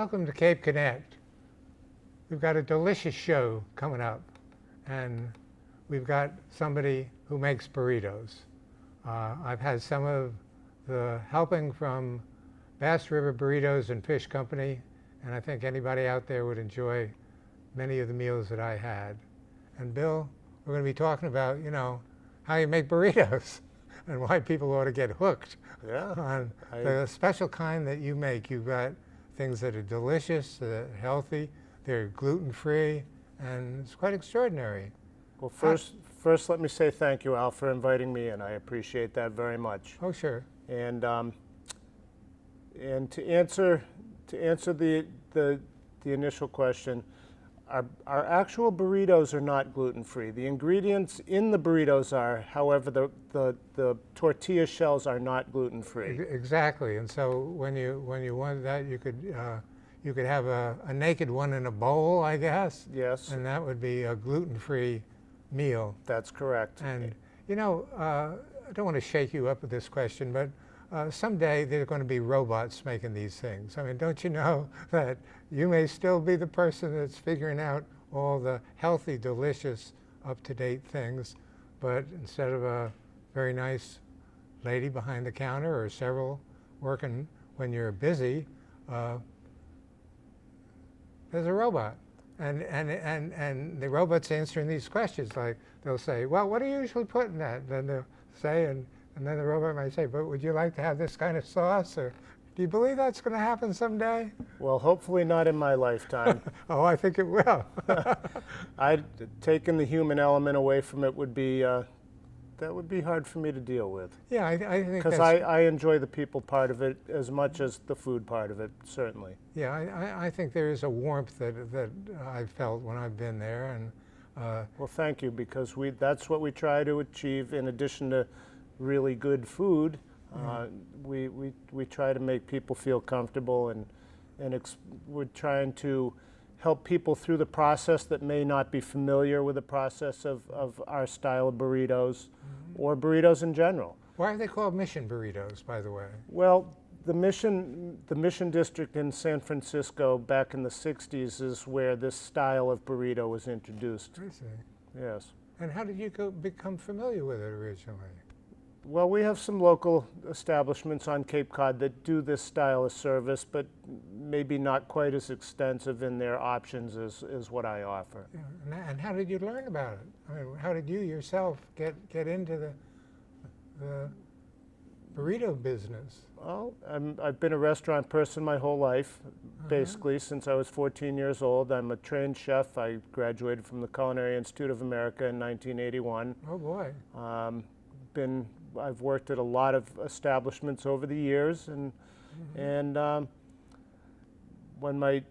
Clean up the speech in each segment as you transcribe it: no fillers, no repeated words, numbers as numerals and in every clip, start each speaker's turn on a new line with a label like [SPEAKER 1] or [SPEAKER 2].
[SPEAKER 1] Welcome to Cape Connect. We've got a delicious show coming up, and we've got somebody who makes burritos. I've had some of the helping from Bass River Burritos and Fish Company, and I think anybody out there would enjoy many of the meals that I had. And Bill, we're going to be talking about, how you make burritos and why people ought to get hooked on the special kind that you make. You've got things that are delicious, healthy, they're gluten-free, and it's quite extraordinary.
[SPEAKER 2] Well, first let me say thank you, Al, for inviting me in. I appreciate that very much.
[SPEAKER 1] Oh, sure.
[SPEAKER 2] And to answer the initial question, our actual burritos are not gluten-free. The ingredients in the burritos are, however, the tortilla shells are not gluten-free.
[SPEAKER 1] Exactly, and so when you want that, you could have a naked one in a bowl, I guess.
[SPEAKER 2] Yes.
[SPEAKER 1] And that would be a gluten-free meal.
[SPEAKER 2] That's correct.
[SPEAKER 1] And I don't want to shake you up with this question, but someday there are going to be robots making these things. I mean, don't you know that you may still be the person that's figuring out all the healthy, delicious, up-to-date things, but instead of a very nice lady behind the counter or several working when you're busy, there's a robot. And the robot's answering these questions. Like, they'll say, well, what do you usually put in that? Then they'll say, and then the robot might say, but would you like to have this kind of sauce? Or do you believe that's going to happen someday?
[SPEAKER 2] Well, hopefully not in my lifetime.
[SPEAKER 1] Oh, I think it will.
[SPEAKER 2] Taking the human element away from it would be, that would be hard for me to deal with.
[SPEAKER 1] Yeah, I think
[SPEAKER 2] because I enjoy the people part of it as much as the food part of it, certainly.
[SPEAKER 1] Yeah, I think there is a warmth that I've felt when I've been there. And
[SPEAKER 2] well, thank you, because that's what we try to achieve. In addition to really good food, we try to make people feel comfortable, and we're trying to help people through the process that may not be familiar with the process of our style of burritos, or burritos in general.
[SPEAKER 1] Why are they called mission burritos, by the way?
[SPEAKER 2] Well, the Mission District in San Francisco back in the 60s is where this style of burrito was introduced.
[SPEAKER 1] I see.
[SPEAKER 2] Yes.
[SPEAKER 1] And how did you become familiar with it originally?
[SPEAKER 2] Well, we have some local establishments on Cape Cod that do this style of service, but maybe not quite as extensive in their options as what I offer.
[SPEAKER 1] Yeah. And how did you learn about it? I mean, how did you yourself get into the burrito business?
[SPEAKER 2] Well, I've been a restaurant person my whole life, basically, since I was 14 years old. I'm a trained chef. I graduated from the Culinary Institute of America in 1981.
[SPEAKER 1] Oh, boy.
[SPEAKER 2] I've worked at a lot of establishments over the years, and when my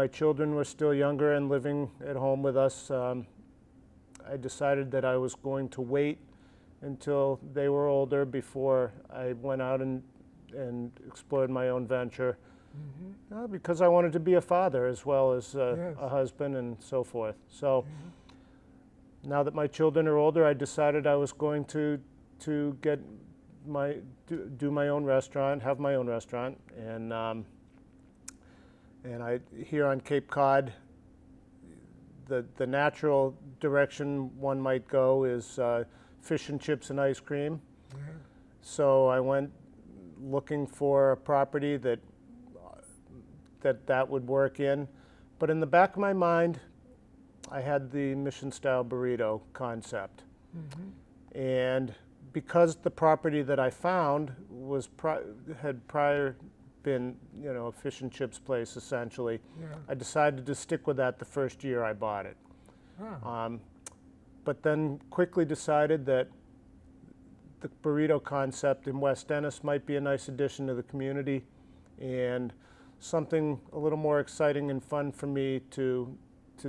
[SPEAKER 2] children were still younger and living at home with us, I decided that I was going to wait until they were older before I went out and explored my own venture, because I wanted to be a father as well as a husband and so forth. So now that my children are older, I decided I was going to do my own restaurant, have my own restaurant, and here on Cape Cod, the natural direction one might go is fish and chips and ice cream. So I went looking for a property that would work in, but in the back of my mind, I had the mission style burrito concept. And because the property that I found had prior been, a fish and chips place essentially, I decided to stick with that the first year I bought it. But then quickly decided that the burrito concept in West Dennis might be a nice addition to the community, and something a little more exciting and fun for me to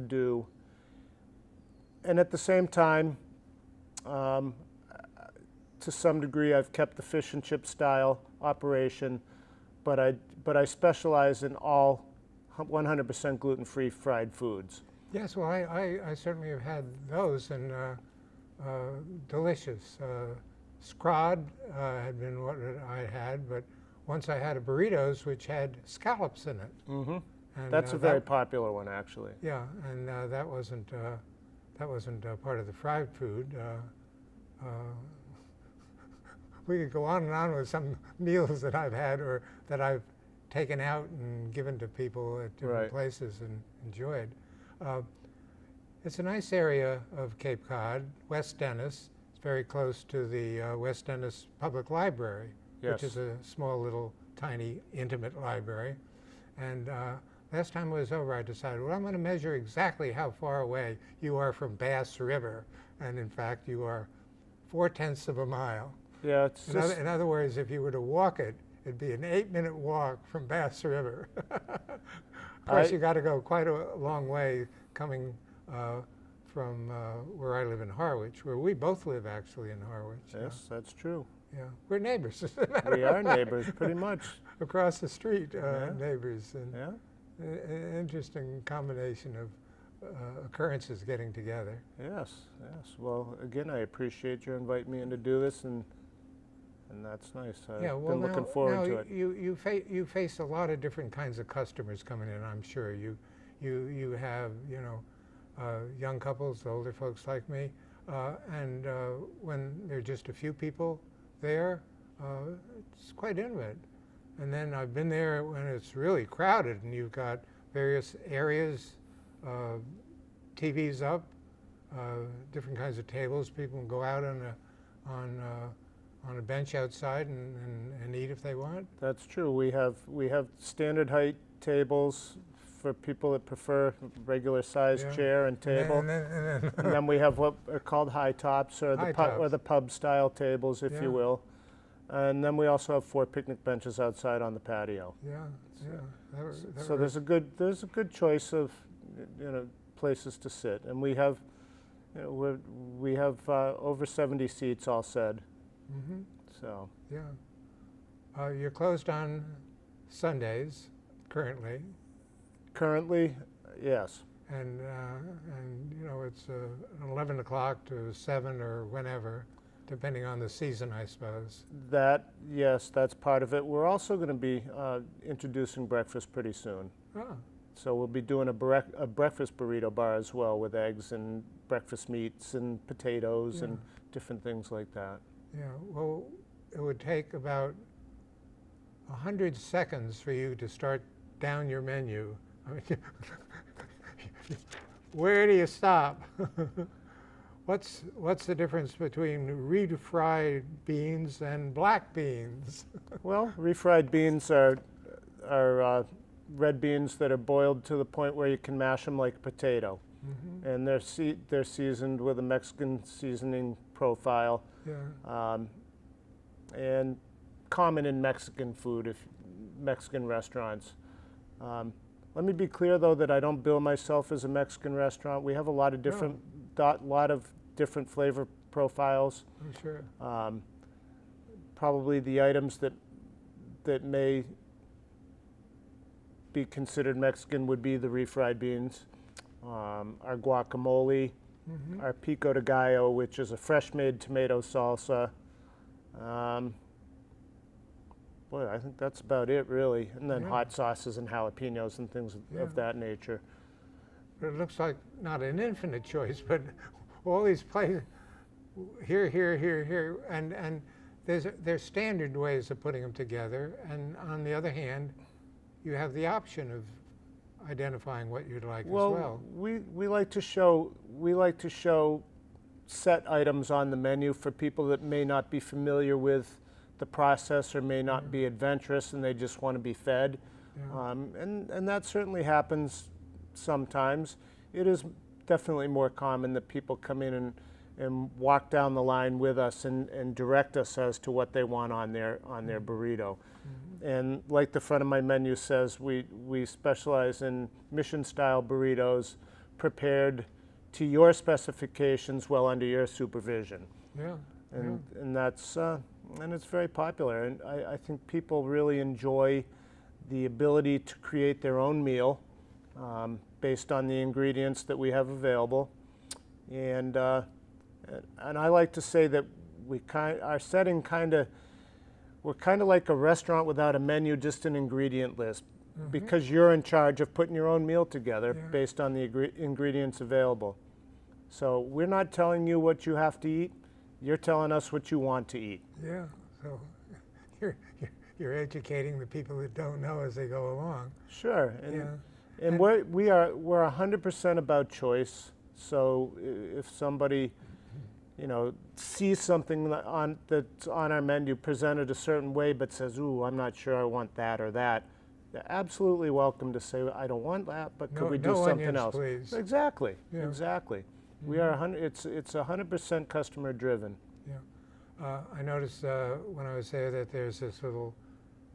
[SPEAKER 2] do. And at the same time, to some degree, I've kept the fish and chip style operation, but I specialize in all 100% gluten-free fried foods.
[SPEAKER 1] Yes, well, I certainly have had those, and delicious. Scrod had been what I had, but once I had a burritos which had scallops in it.
[SPEAKER 2] Mm-hmm.
[SPEAKER 1] And,
[SPEAKER 2] That's a very popular one, actually.
[SPEAKER 1] Yeah, and that wasn't part of the fried food. We could go on and on with some meals that I've had or that I've taken out and given to people at different places and enjoyed. It's a nice area of Cape Cod, West Dennis. It's very close to the West Dennis Public Library, which is a small little tiny intimate library. And last time I was over, I decided, well, I'm going to measure exactly how far away you are from Bass River. And in fact, you are 4/10 of a mile.
[SPEAKER 2] Yeah, it's
[SPEAKER 1] in other words, if you were to walk it, it'd be an 8-minute walk from Bass River. Of course, you got to go quite a long way coming from where I live in Harwich, where we both live actually in Harwich.
[SPEAKER 2] Yes, that's true.
[SPEAKER 1] Yeah, we're neighbors.
[SPEAKER 2] We are neighbors, pretty much.
[SPEAKER 1] Across the street, neighbors. And
[SPEAKER 2] yeah.
[SPEAKER 1] An interesting combination of occurrences getting together.
[SPEAKER 2] Yes, yes. Well, again, I appreciate you inviting me in to do this, and that's nice. I've been looking forward to it.
[SPEAKER 1] You face a lot of different kinds of customers coming in, I'm sure. You have, young couples, older folks like me, and when there are just a few people there, it's quite intimate. And then I've been there when it's really crowded and you've got various areas, TVs up, different kinds of tables. People can go out on a bench outside and eat if they want.
[SPEAKER 2] That's true. We have standard height tables for people that prefer regular sized chair and table. And then we have what are called high tops, or the pub style tables, if you will. And then we also have 4 picnic benches outside on the patio. So there's a good choice of places to sit, and we have we have over 70 seats all said.
[SPEAKER 1] Mm-hmm.
[SPEAKER 2] So
[SPEAKER 1] you're closed on Sundays currently.
[SPEAKER 2] Currently, yes.
[SPEAKER 1] And it's 11 o'clock to 7 or whenever, depending on the season, I suppose.
[SPEAKER 2] Yes, that's part of it. We're also going to be introducing breakfast pretty soon.
[SPEAKER 1] Oh.
[SPEAKER 2] So we'll be doing a breakfast burrito bar as well, with eggs and breakfast meats and potatoes and different things like that.
[SPEAKER 1] Yeah, well, it would take about 100 seconds for you to start down your menu. I mean, where do you stop? What's the difference between refried beans and black beans?
[SPEAKER 2] Well, refried beans are red beans that are boiled to the point where you can mash them like a potato. Mm-hmm. And they're seasoned with a Mexican seasoning profile.
[SPEAKER 1] Yeah.
[SPEAKER 2] And common in Mexican food, Mexican restaurants. Let me be clear, though, that I don't bill myself as a Mexican restaurant. We have a lot of different flavor profiles.
[SPEAKER 1] I'm sure.
[SPEAKER 2] Probably the items that may be considered Mexican would be the refried beans, our guacamole, our pico de gallo, which is a fresh-made tomato salsa. Boy, I think that's about it, really. And then hot sauces and jalapenos and things of that nature.
[SPEAKER 1] But it looks like not an infinite choice, but all these places, here, and there's standard ways of putting them together. And on the other hand, you have the option of identifying what you'd like as well.
[SPEAKER 2] We like to show set items on the menu for people that may not be familiar with the process or may not be adventurous and they just want to be fed. Yeah. And that certainly happens sometimes. It is definitely more common that people come in and walk down the line with us and direct us as to what they want on their burrito. Mm-hmm. And like the front of my menu says, we specialize in mission-style burritos prepared to your specifications while under your supervision.
[SPEAKER 1] Yeah.
[SPEAKER 2] And that's and it's very popular. And I think people really enjoy the ability to create their own meal based on the ingredients that we have available. And I like to say that our setting kind of we're kind of like a restaurant without a menu, just an ingredient list, because you're in charge of putting your own meal together based on the ingredients available. So we're not telling you what you have to eat. You're telling us what you want to eat.
[SPEAKER 1] Yeah, so you're educating the people that don't know as they go along.
[SPEAKER 2] Sure, and we're 100% about choice. So if somebody, you know, sees something that's on our menu presented a certain way, but says, "Ooh, I'm not sure I want that or that," they're absolutely welcome to say, "I don't want that, but could we do something
[SPEAKER 1] onions,
[SPEAKER 2] else?"
[SPEAKER 1] Please.
[SPEAKER 2] Exactly,
[SPEAKER 1] Yeah.
[SPEAKER 2] exactly. We are it's 100% customer driven.
[SPEAKER 1] Yeah, I noticed when I was there that there's this little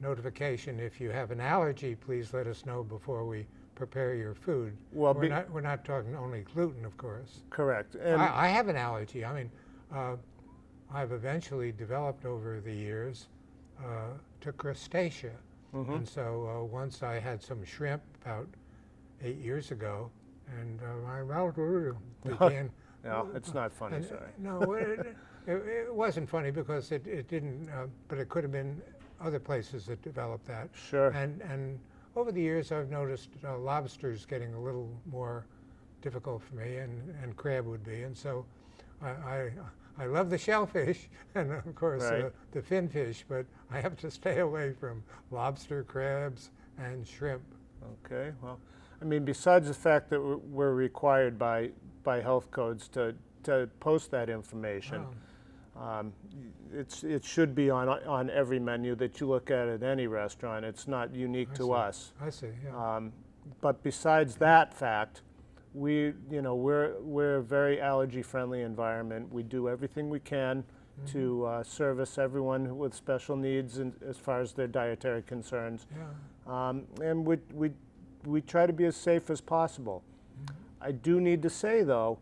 [SPEAKER 1] notification: if you have an allergy, please let us know before we prepare your food.
[SPEAKER 2] Well,
[SPEAKER 1] we're not talking only gluten, of course.
[SPEAKER 2] Correct. And
[SPEAKER 1] I have an allergy. I mean, I've eventually developed over the years to crustacea. And so once I had some shrimp about 8 years ago, and my mouth began.
[SPEAKER 2] no, it's not funny.
[SPEAKER 1] And,
[SPEAKER 2] Sorry.
[SPEAKER 1] No, it wasn't funny because it didn't. But it could have been other places that developed that.
[SPEAKER 2] Sure.
[SPEAKER 1] And over the years, I've noticed lobsters getting a little more difficult for me, and crab would be. And so I love the shellfish and, of course,
[SPEAKER 2] Right.
[SPEAKER 1] the finfish, but I have to stay away from lobster, crabs, and shrimp.
[SPEAKER 2] Okay. Well, I mean, besides the fact that we're required by health codes to post that information, it should be on every menu that you look at any restaurant. It's not unique to us.
[SPEAKER 1] I see. Yeah.
[SPEAKER 2] But besides that fact, we're a very allergy-friendly environment. We do everything we can to service everyone with special needs as far as their dietary concerns.
[SPEAKER 1] Yeah.
[SPEAKER 2] And we try to be as safe as possible. I do need to say, though,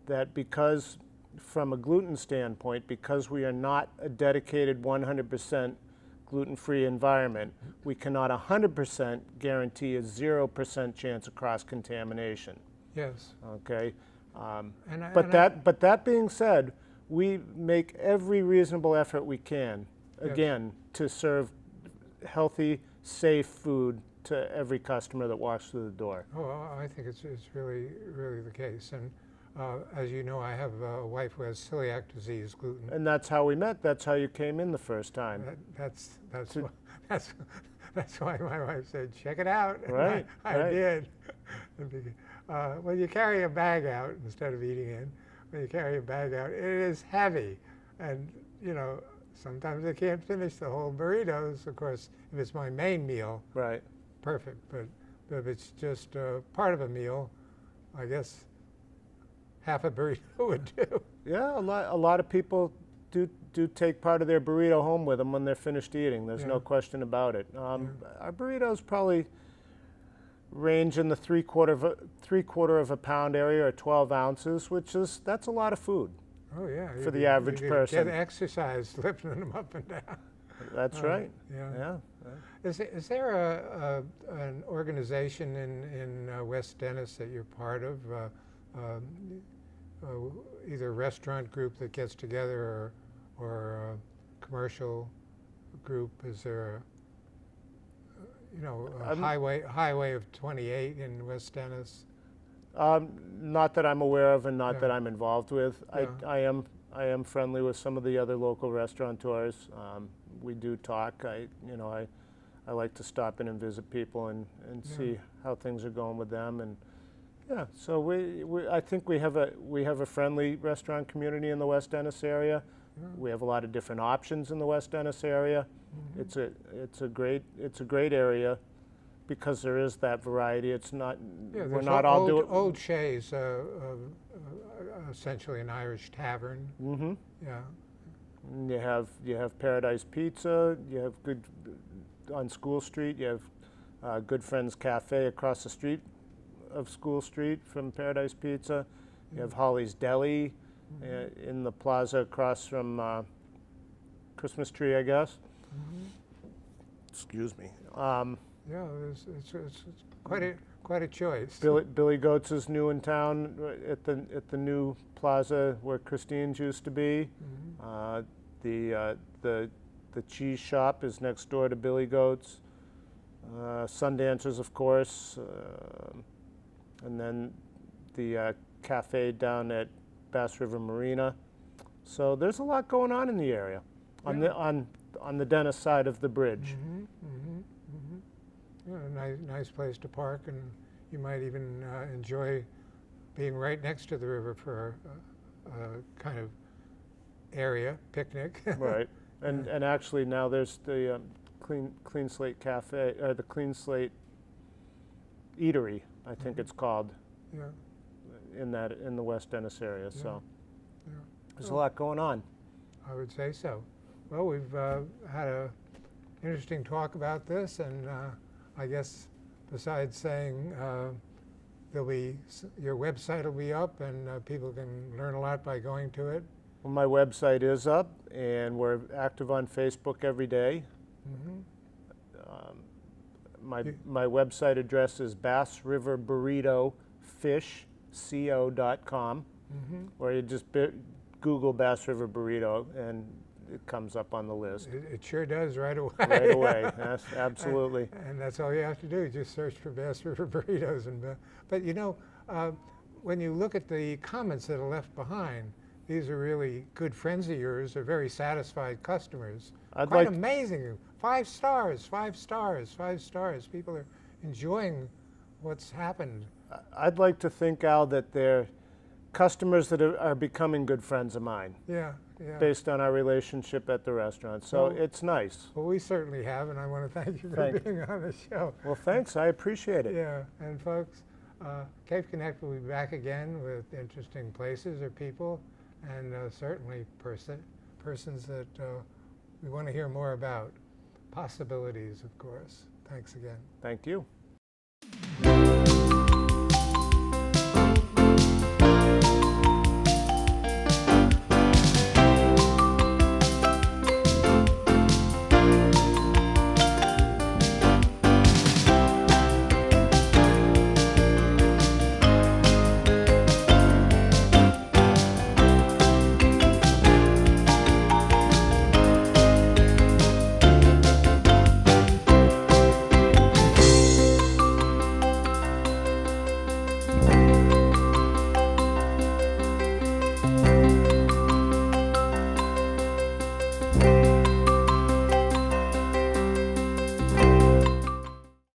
[SPEAKER 2] that because from a gluten standpoint, because we are not a dedicated 100% gluten-free environment, we cannot 100% guarantee a 0% chance of cross-contamination.
[SPEAKER 1] Yes.
[SPEAKER 2] Okay.
[SPEAKER 1] But
[SPEAKER 2] But that being said, we make every reasonable effort we can, again, to serve healthy, safe food to every customer that walks through the door.
[SPEAKER 1] Oh, I think it's really the case. And as you know, I have a wife who has celiac disease, gluten.
[SPEAKER 2] And that's how we met. That's how you came in the first time.
[SPEAKER 1] That's why my wife said, "Check it out." And
[SPEAKER 2] Right,
[SPEAKER 1] I
[SPEAKER 2] right.
[SPEAKER 1] did. When you carry a bag out instead of eating it, when you carry a bag out, it is heavy, and you know sometimes I can't finish the whole burritos. Of course, if it's my main meal,
[SPEAKER 2] Right.
[SPEAKER 1] perfect. But if it's just part of a meal, I guess half a burrito would do.
[SPEAKER 2] Yeah, a lot of people do take part of their burrito home with them when they're finished eating. There's no question about it. Our burritos probably range in the three quarter of a pound area, or 12 ounces, that's a lot of food.
[SPEAKER 1] Oh yeah.
[SPEAKER 2] For the average person.
[SPEAKER 1] Get exercise lifting them up and down.
[SPEAKER 2] That's right.
[SPEAKER 1] Yeah.
[SPEAKER 2] Yeah.
[SPEAKER 1] Is there an organization in West Dennis that you're part of? Either a restaurant group that gets together or a commercial group? Is there a highway of 28 in West Dennis?
[SPEAKER 2] Not that I'm aware of, and not
[SPEAKER 1] Yeah.
[SPEAKER 2] that I'm involved with.
[SPEAKER 1] Yeah.
[SPEAKER 2] I am friendly with some of the other local restaurateurs. We do talk. I like to stop in and visit people and see how things are going with them. And yeah, so I think we have a friendly restaurant community in the West Dennis area.
[SPEAKER 1] Yeah.
[SPEAKER 2] We have a lot of different options in the West Dennis area. It's a great area because there is that variety. It's not we're not all doing
[SPEAKER 1] Old Shay's, essentially an Irish tavern.
[SPEAKER 2] Mm-hmm.
[SPEAKER 1] Yeah.
[SPEAKER 2] You have Paradise Pizza. You have good on School Street. You have Good Friends Cafe across the street of School Street from Paradise Pizza. You have Holly's Deli in the plaza across from Christmas Tree, I guess. Excuse me.
[SPEAKER 1] Yeah, it's quite a choice.
[SPEAKER 2] Billy Goats is new in town at the new plaza where Christine's used to be. The The cheese shop is next door to Billy Goat's. Sundancers, of course, and then the cafe down at Bass River Marina. So there's a lot going on in the area, on the Dennis side of the bridge.
[SPEAKER 1] Yeah, nice place to park, and you might even enjoy being right next to the river for a kind of area picnic.
[SPEAKER 2] Right, and actually now there's the Clean Slate Cafe, or the Clean Slate Eatery, I think it's called,
[SPEAKER 1] Yeah.
[SPEAKER 2] in the West Dennis area. So
[SPEAKER 1] Yeah.
[SPEAKER 2] there's a lot going on.
[SPEAKER 1] I would say so. Well, we've had a interesting talk about this, and I guess besides saying your website will be up, and people can learn a lot by going to it.
[SPEAKER 2] Well, my website is up, and we're active on Facebook every day. My website address is bassriverburritofishco.com, or you just Google Bass River Burrito, and it comes up on the list.
[SPEAKER 1] It sure does right away.
[SPEAKER 2] Right away, yes, absolutely.
[SPEAKER 1] And that's all you have to do, just search for Bass River Burritos. But you know, when you look at the comments that are left behind, these are really good friends of yours, they're very satisfied customers. Quite amazing. 5 stars, 5 stars, 5 stars. People are enjoying what's happened.
[SPEAKER 2] I'd like to think, Al, that they're customers that are becoming good friends of mine.
[SPEAKER 1] Yeah, yeah.
[SPEAKER 2] Based on our relationship at the restaurant. So it's nice.
[SPEAKER 1] Well, we certainly have, and I want to thank you for being on the show.
[SPEAKER 2] Well, thanks. I appreciate it.
[SPEAKER 1] Yeah, and folks, Cape Connect will be back again with interesting places or people, and certainly persons that we want to hear more about. Possibilities, of course. Thanks again.
[SPEAKER 2] Thank you.